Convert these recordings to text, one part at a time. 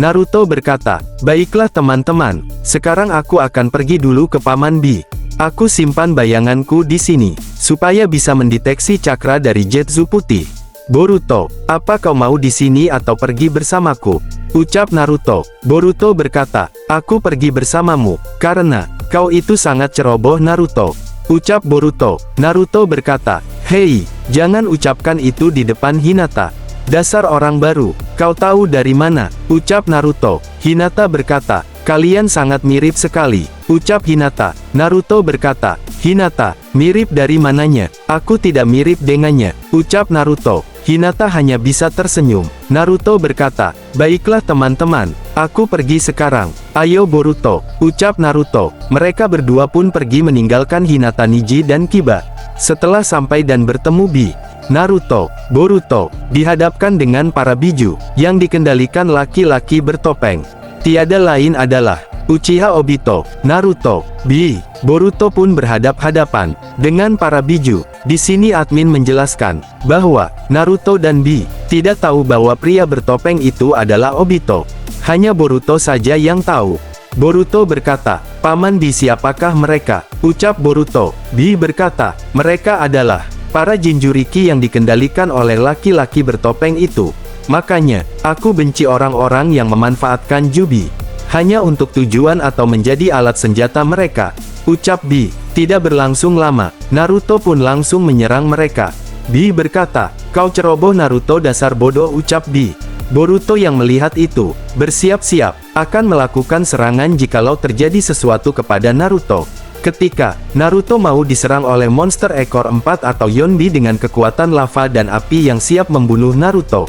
Naruto berkata, "Baiklah teman-teman, sekarang aku akan pergi dulu ke Paman Bi. Aku simpan bayanganku di sini, supaya bisa mendeteksi cakra dari Zetsu putih." "Boruto, apa kau mau di sini atau pergi bersamaku?" ucap Naruto. Boruto berkata, "Aku pergi bersamamu, karena kau itu sangat ceroboh Naruto," ucap Boruto. Naruto berkata, "Hei, jangan ucapkan itu di depan Hinata. Dasar orang baru, kau tahu dari mana?" ucap Naruto. Hinata berkata, "Kalian sangat mirip sekali," ucap Hinata. Naruto berkata, "Hinata, mirip dari mananya? Aku tidak mirip dengannya," ucap Naruto. Hinata hanya bisa tersenyum. Naruto berkata, "Baiklah teman-teman, aku pergi sekarang. Ayo Boruto," ucap Naruto. Mereka berdua pun pergi meninggalkan Hinata, Neji dan Kiba. Setelah sampai dan bertemu Bi, Naruto, Boruto, dihadapkan dengan para biju, yang dikendalikan laki-laki bertopeng. Tiada lain adalah Uchiha Obito. Naruto, Bi, Boruto pun berhadap-hadapan dengan para biju. Di sini admin menjelaskan bahwa Naruto dan Bi tidak tahu bahwa pria bertopeng itu adalah Obito. Hanya Boruto saja yang tahu. Boruto berkata, "Paman Bi, siapakah mereka?" ucap Boruto. Bi berkata, "Mereka adalah para Jinchuriki yang dikendalikan oleh laki-laki bertopeng itu. Makanya, aku benci orang-orang yang memanfaatkan Jubi hanya untuk tujuan atau menjadi alat senjata mereka," ucap Bi. Tidak berlangsung lama, Naruto pun langsung menyerang mereka. Bi berkata, "Kau ceroboh Naruto, dasar bodoh," ucap Bi. Boruto yang melihat itu, bersiap-siap akan melakukan serangan jikalau terjadi sesuatu kepada Naruto. Ketika Naruto mau diserang oleh monster ekor 4 atau Yonbi dengan kekuatan lava dan api yang siap membunuh Naruto.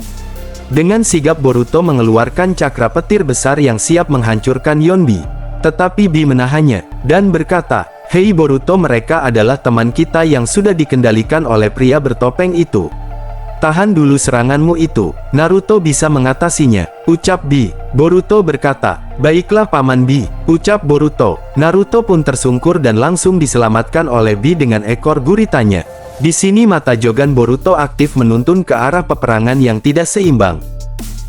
Dengan sigap Boruto mengeluarkan cakra petir besar yang siap menghancurkan Yonbi. Tetapi Bi menahannya, dan berkata, "Hei Boruto, mereka adalah teman kita yang sudah dikendalikan oleh pria bertopeng itu. Tahan dulu seranganmu itu, Naruto bisa mengatasinya," ucap Bi. Boruto berkata, "Baiklah Paman Bi," ucap Boruto. Naruto pun tersungkur dan langsung diselamatkan oleh Bi dengan ekor guritanya. Di sini mata Jogan Boruto aktif menuntun ke arah peperangan yang tidak seimbang.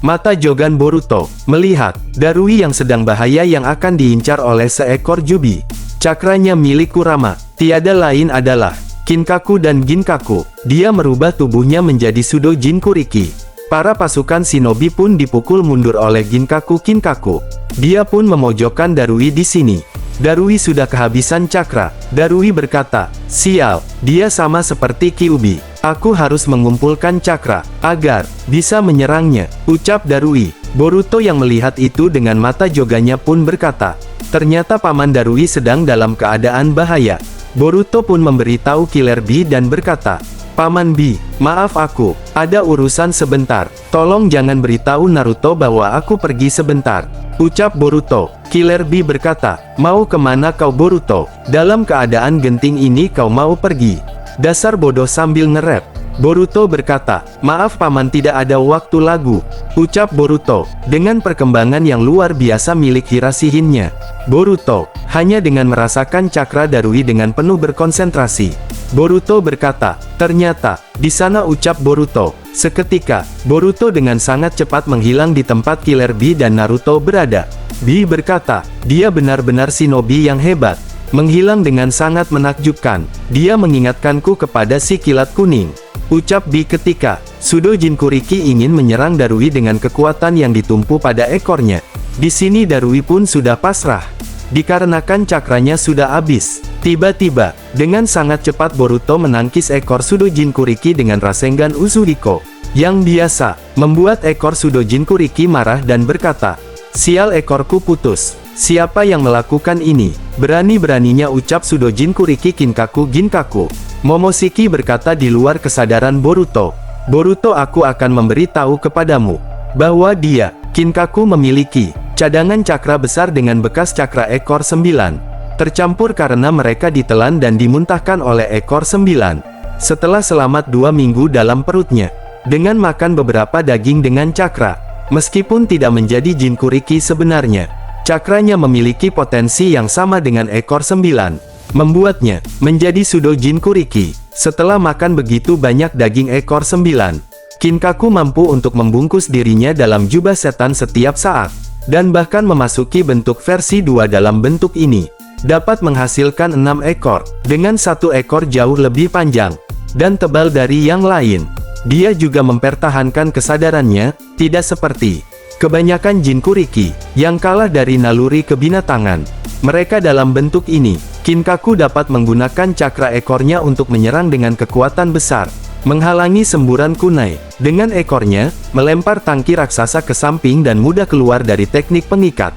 Mata Jogan Boruto melihat Darui yang sedang bahaya yang akan diincar oleh seekor Jubi. Cakranya milik Kurama, tiada lain adalah Kinkaku dan Ginkaku. Dia merubah tubuhnya menjadi Sudo Jinchuriki. Para pasukan shinobi pun dipukul mundur oleh Ginkaku Kinkaku. Dia pun memojokkan Darui di sini. Darui sudah kehabisan cakra. Darui berkata, "Sial, dia sama seperti Kyuubi. Aku harus mengumpulkan cakra agar bisa menyerangnya," ucap Darui. Boruto yang melihat itu dengan mata joganya pun berkata, "Ternyata Paman Darui sedang dalam keadaan bahaya." Boruto pun memberitahu Killer Bee dan berkata, "Paman Bee, maaf aku ada urusan sebentar. Tolong jangan beritahu Naruto bahwa aku pergi sebentar," ucap Boruto. Killer Bee berkata, "Mau kemana kau Boruto? Dalam keadaan genting ini kau mau pergi? Dasar bodoh," sambil nge-rap. Boruto berkata, "Maaf Paman, tidak ada waktu lagu," ucap Boruto. Dengan perkembangan yang luar biasa milik Hirashihinnya, Boruto hanya dengan merasakan cakra Darui dengan penuh berkonsentrasi. Boruto berkata, "Ternyata di sana," ucap Boruto. Seketika, Boruto dengan sangat cepat menghilang di tempat Killer Bee dan Naruto berada. Bee berkata, "Dia benar-benar shinobi yang hebat. Menghilang dengan sangat menakjubkan. Dia mengingatkanku kepada si kilat kuning," ucap Bee ketika Sudo Jinchuriki ingin menyerang Darui dengan kekuatan yang ditumpu pada ekornya. Di sini Darui pun sudah pasrah, dikarenakan cakranya sudah habis. Tiba-tiba, dengan sangat cepat Boruto menangkis ekor Sudo Jinchuriki dengan Rasengan Uzuriko, yang biasa membuat ekor Sudo Jinchuriki marah dan berkata, "Sial, ekorku putus. Siapa yang melakukan ini? Berani-beraninya," ucap Sudo Jinchuriki Kinkaku Ginkaku. Momoshiki berkata di luar kesadaran Boruto, "Boruto, aku akan memberitahu kepadamu bahwa dia, Kinkaku, memiliki cadangan cakra besar dengan bekas cakra ekor 9. Tercampur karena mereka ditelan dan dimuntahkan oleh ekor 9. Setelah selamat 2 minggu dalam perutnya, dengan makan beberapa daging dengan cakra. Meskipun tidak menjadi Jinchuriki sebenarnya, cakranya memiliki potensi yang sama dengan ekor 9. Membuatnya menjadi Sudo Jinchuriki. Setelah makan begitu banyak daging ekor 9, Kinkaku mampu untuk membungkus dirinya dalam jubah setan setiap saat. dan bahkan memasuki bentuk versi 2 dalam bentuk ini, dapat menghasilkan 6 ekor, dengan satu ekor jauh lebih panjang dan tebal dari yang lain. Dia juga mempertahankan kesadarannya, tidak seperti kebanyakan Jinchuriki yang kalah dari naluri kebinatangan. Mereka dalam bentuk ini, Kinkaku dapat menggunakan cakra ekornya untuk menyerang dengan kekuatan besar, menghalangi semburan kunai. Dengan ekornya, melempar tangki raksasa ke samping dan mudah keluar dari teknik pengikat.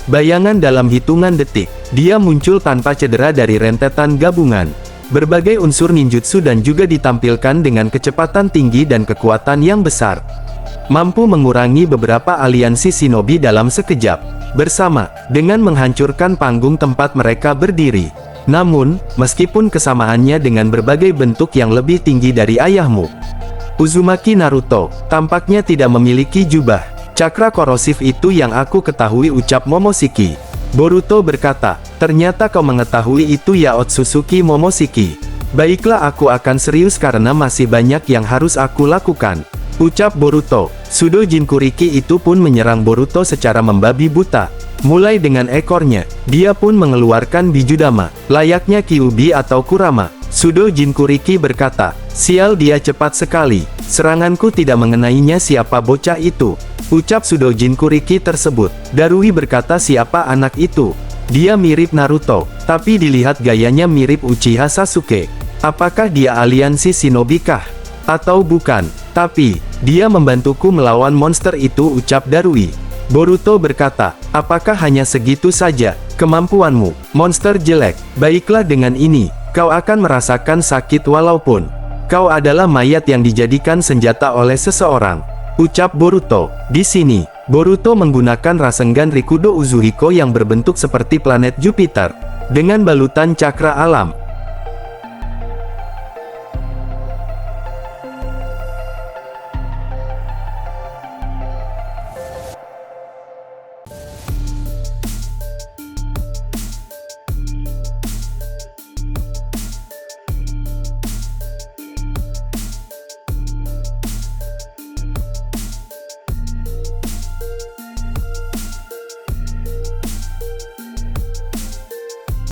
Bayangan dalam hitungan detik, dia muncul tanpa cedera dari rentetan gabungan. Berbagai unsur ninjutsu dan juga ditampilkan dengan kecepatan tinggi dan kekuatan yang besar. Mampu mengurangi beberapa aliansi shinobi dalam sekejap, bersama dengan menghancurkan panggung tempat mereka berdiri. Namun, meskipun kesamaannya dengan berbagai bentuk yang lebih tinggi dari ayahmu, Uzumaki Naruto tampaknya tidak memiliki jubah cakra korosif itu yang aku ketahui, ucap Momoshiki. Boruto berkata, ternyata kau mengetahui itu ya, Otsutsuki Momoshiki. Baiklah, aku akan serius karena masih banyak yang harus aku lakukan, ucap Boruto. Sudo Jinchuriki itu pun menyerang Boruto secara membabi buta. Mulai dengan ekornya, dia pun mengeluarkan Bijudama, layaknya Kyuubi atau Kurama. Sudo Jinchuriki berkata, sial, dia cepat sekali. Seranganku tidak mengenainya. Siapa bocah itu? Ucap Sudo Jinchuriki tersebut. Darui berkata, siapa anak itu? Dia mirip Naruto, tapi dilihat gayanya mirip Uchiha Sasuke. Apakah dia aliansi shinobi kah? Atau bukan? Tapi, dia membantuku melawan monster itu, ucap Darui. Boruto berkata, apakah hanya segitu saja kemampuanmu, monster jelek? Baiklah, dengan ini, kau akan merasakan sakit walaupun kau adalah mayat yang dijadikan senjata oleh seseorang, ucap Boruto. Di sini, Boruto menggunakan Rasengan Rikudo Uzuhiko yang berbentuk seperti planet Jupiter, dengan balutan cakra alam.